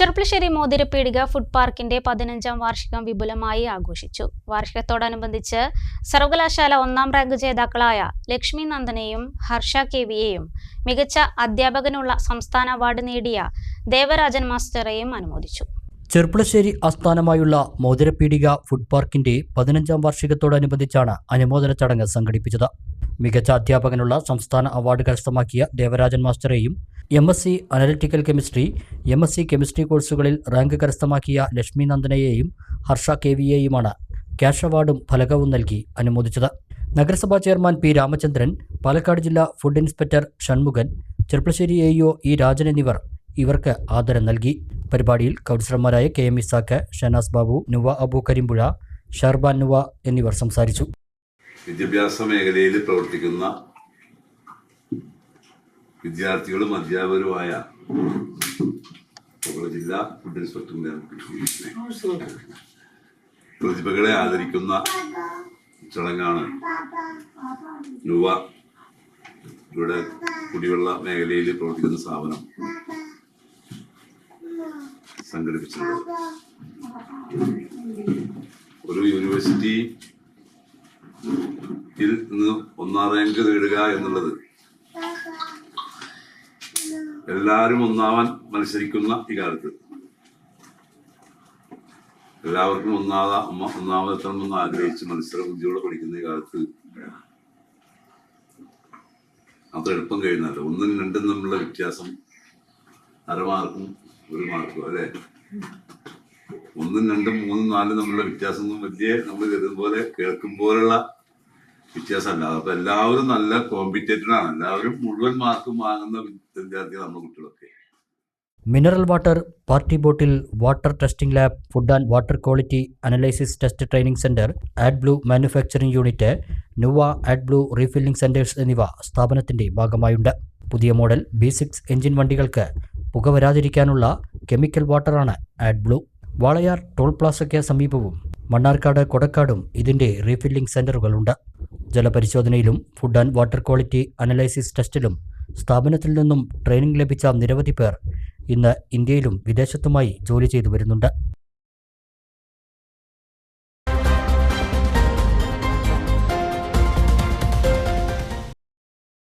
Cherpulassery മോതിരപ്പീടിക food പാർക്കിന്റെ 15ാം വാർഷികം വിപുലമായി ആഘോഷിച്ചു. വാർഷികത്തോടനുബന്ധിച്ച് സർവകലാശാല 1ാം റാങ്ക് ജേതാക്കളായ ലക്ഷ്മി നന്ദനെയും ഹർഷ കെവിയെയും മികച്ച അധ്യാപകനുള്ള സംസ്ഥാന അവാർഡ് നേടിയ ദേവരാജൻ മാസ്റ്ററെയും അനുമോദിച്ചു. ചെർപ്പളശ്ശേരി ആസ്ഥാനമായുള്ള മോതിരപ്പീടിക ഫുഡ് പാർക്കിന്റെ 15ാം വാർഷികത്തോടനുബന്ധിച്ചാണ് അനുമോദന ചടങ്ങ് സംഘടിപ്പിച്ചത്. മികച്ച അധ്യാപകനുള്ള സംസ്ഥാന അവാർഡ് കരസ്ഥമാക്കിയ ദേവരാജൻ മാസ്റ്ററെയും MSc analytical chemistry, MSc chemistry കോഴ്സുകളിൽ റാങ്ക് കരസ്ഥമാക്കിയ ലക്ഷ്മി നന്ദനയെയും ഹർഷ കെവിയെയുമാണ് ക്യാഷ് അവാർഡും ഫലകവും നൽകി അനുമോദിച്ചത്. നഗരസഭാ ചെയർമാൻ പി രാമചന്ദ്രൻ, പാലക്കാട് ജില്ലാ food inspector Shanmughan, Cherpulassery AEO E Rajan എന്നിവർ ഇവർക്ക് ആദരം നൽകി. പരിപാടിയിൽ കൗൺസിലർമാരായ KM ഇസാഖ്, ഷനാസ് ബാബു, നുവ അബു കരിമ്പുഴ, ഷർബാൻ നുവ എന്നിവർ സംസാരിച്ചു. വിദ്യാഭ്യാസ മേഖലയിൽ പ്രവർത്തിക്കുന്ന വിദ്യാർത്ഥികളും അധ്യാപകരുമായ ജില്ലാ ഫുഡ് ഇൻസ്പെക്ടറിന്റെ പ്രതിഭകളെ ആദരിക്കുന്ന ചടങ്ങാണ് നുവ ഇവിടെ കുടിവെള്ള മേഖലയിൽ പ്രവർത്തിക്കുന്ന സ്ഥാപനം സംഘടിപ്പിച്ചിട്ടുള്ളത്. ഒരു യൂണിവേഴ്സിറ്റിയിൽ നിന്ന് 1ാം റാങ്ക് നേടുക എന്നുള്ളത് എല്ലാവരും ഒന്നാവാൻ മത്സരിക്കുന്ന ഈ കാലത്ത് എല്ലാവർക്കും ഒന്നാമതെത്തണമെന്ന് ആഗ്രഹിച്ച് മത്സര ബുദ്ധിയോടെ പഠിക്കുന്ന ഈ കാലത്ത് അത്ര എളുപ്പം കഴിയുന്നല്ല. 1ഉം 2ഉം തമ്മിലുള്ള വ്യത്യാസം 1/2 മാർക്കും 1 മാർക്കും, അല്ലെ? 1ഉം 2ഉം 3ഉം 4ഉം തമ്മിലുള്ള വ്യത്യാസം ഒന്നും വലിയ നമ്മൾ കരുതുപോലെ കേൾക്കുമ്പോലുള്ള വ്യത്യാസമല്ല. അപ്പൊ എല്ലാവരും നല്ല കോമ്പറ്റേറ്റഡ് ആണ്. എല്ലാവരും മുഴുവൻ മാർക്കും വാങ്ങുന്ന വിദ്യാർത്ഥികൾ നമ്മുടെ കുട്ടികളൊക്കെ. Mineral water, party bottle, water testing lab, food and water quality analysis test training centre, AdBlue manufacturing unit, നുവ ആഡ്ബ്ലൂ റീഫില്ലിംഗ് സെന്റേഴ്സ് എന്നിവ സ്ഥാപനത്തിന്റെ ഭാഗമായുണ്ട്. പുതിയ മോഡൽ B6 എഞ്ചിൻ വണ്ടികൾക്ക് പുക വരാതിരിക്കാനുള്ള കെമിക്കൽ വാട്ടറാണ് ആഡ്ബ്ലൂ. വാളയാർ ടോൾ പ്ലാസയ്ക്ക് സമീപവും മണ്ണാർക്കാട്, കൊടക്കാടും ഇതിന്റെ റീഫില്ലിംഗ് സെന്ററുകളുണ്ട്. ജലപരിശോധനയിലും food and water quality analysis ടെസ്റ്റിലും സ്ഥാപനത്തിൽ നിന്നും ട്രെയിനിംഗ് ലഭിച്ച നിരവധി പേർ ഇന്ന് ഇന്ത്യയിലും വിദേശത്തുമായി ജോലി ചെയ്തു വരുന്നുണ്ട്.